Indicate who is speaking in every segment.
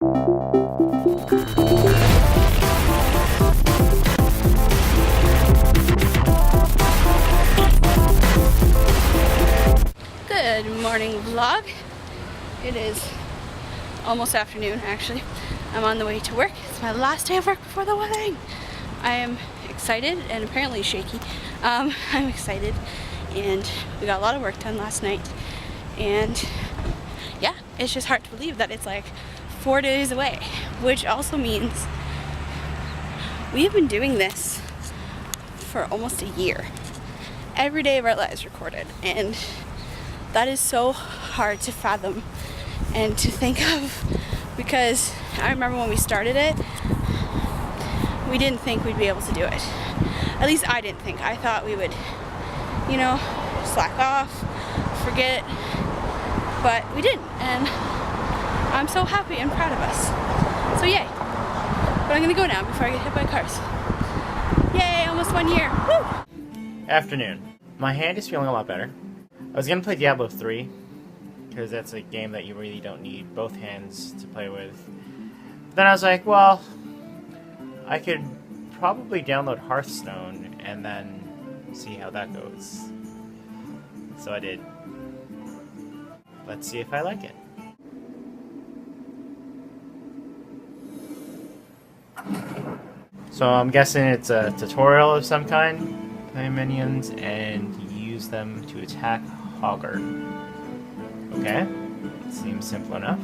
Speaker 1: Good morning vlog. It is almost afternoon actually. I'm on the way to work. It's my last day of work before the wedding. I am excited and apparently shaky. I'm excited and we got a lot of work done last night, and yeah, it's just hard to believe that it's like 4 days away, which also means we have been doing this for almost a year. Every day of our lives recorded, and that is so hard to fathom and to think of, because I remember when we started it, we didn't think we'd be able to do it. At least I didn't think. I thought we would, you know, slack off, forget, but we didn't, and I'm so happy and proud of us. So yay. But I'm gonna go now before I get hit by cars. Yay, almost 1 year. Woo!
Speaker 2: Afternoon. My hand is feeling a lot better. I was gonna play Diablo 3, because that's a game that you really don't need both hands to play with. But then I was like, well, I could probably download Hearthstone and then see how that goes. So I did. Let's see if I like it. So I'm guessing it's a tutorial of some kind. Play minions and use them to attack Hogger. Okay, seems simple enough.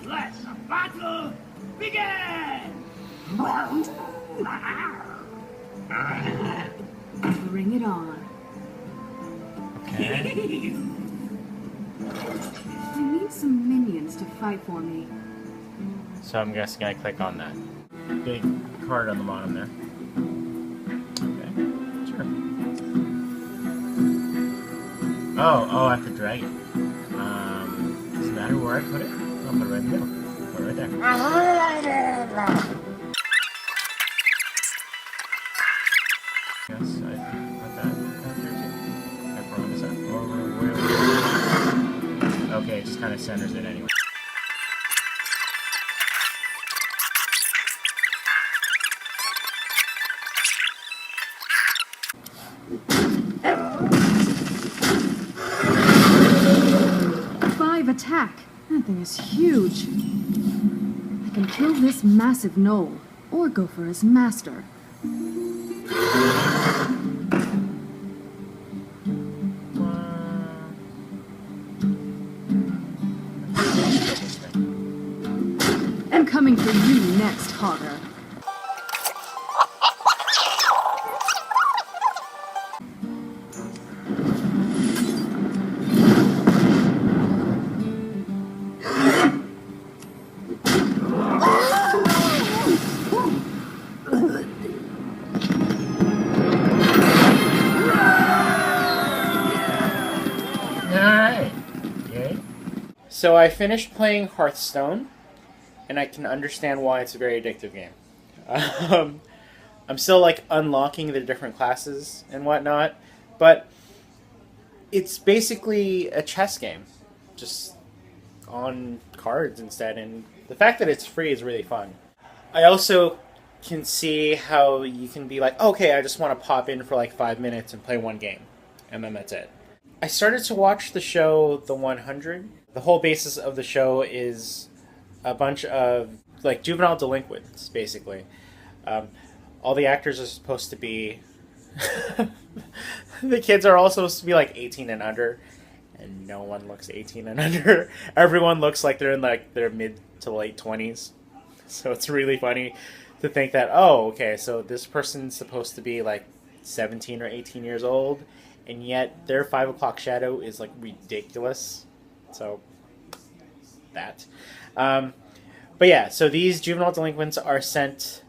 Speaker 3: Let the battle begin!
Speaker 4: Bring it on.
Speaker 2: Okay.
Speaker 4: I need some minions to fight for me.
Speaker 2: So I'm guessing I click on that big card on the bottom there. Okay, sure. Oh, I have to drag it. Does it matter where I put it? I'll put it right in the middle. Put it right there. Yes, I put that there too. I promise that. Okay, it just kind of centers it anyway.
Speaker 4: Attack! That thing is huge. I can kill this massive gnoll, or go for his master. I'm coming for you next, Hogger.
Speaker 2: So I finished playing Hearthstone, and I can understand why it's a very addictive game. I'm still like unlocking the different classes and whatnot, but it's basically a chess game, just on cards instead, and the fact that it's free is really fun. I also can see how you can be like, okay, I just want to pop in for like 5 minutes and play one game, and then that's it. I started to watch the show The 100. The whole basis of the show is a bunch of like juvenile delinquents, basically. All the actors are supposed to be... the kids are all supposed to be like 18 and under, and no one looks 18 and under. Everyone looks like they're in like their mid to late 20s. So it's really funny to think that, oh, okay, so this person's supposed to be like 17 or 18 years old, and yet their 5 o'clock shadow is like ridiculous. So that. But yeah, so these juvenile delinquents are sent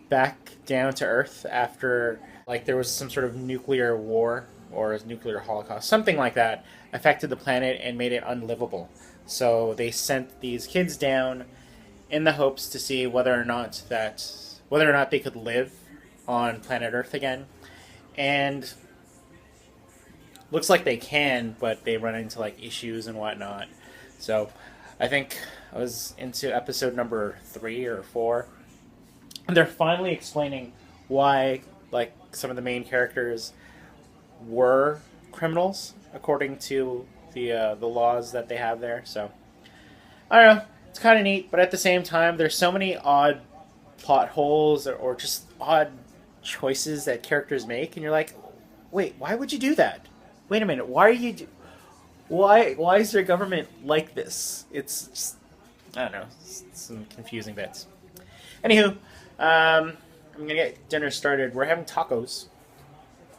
Speaker 2: back down to Earth after like there was some sort of nuclear war or a nuclear holocaust, something like that, affected the planet and made it unlivable. So they sent these kids down in the hopes to see whether or not they could live on planet Earth again. And looks like they can, but they run into like issues and whatnot. So I think I was into episode number 3 or 4. And they're finally explaining why, like, some of the main characters were criminals according to the laws that they have there. So I don't know. It's kind of neat, but at the same time, there's so many odd plot holes or just odd choices that characters make, and you're like, wait, why would you do that? Wait a minute, why are you? Why is their government like this? It's just, I don't know, some confusing bits. Anywho, I'm gonna get dinner started. We're having tacos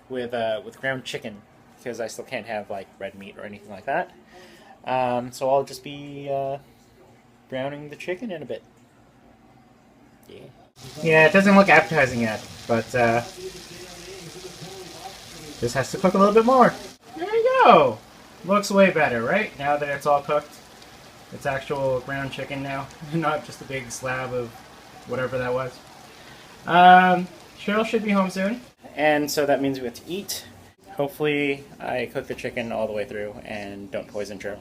Speaker 2: with ground chicken because I still can't have like red meat or anything like that. So I'll just be browning the chicken in a bit. Yeah. Yeah, it doesn't look appetizing yet, but just has to cook a little bit more. There you go. Looks way better, right? Now that it's all cooked. It's actual ground chicken now, not just a big slab of whatever that was. Cheryl should be home soon, and so that means we have to eat. Hopefully I cook the chicken all the way through and don't poison Cheryl.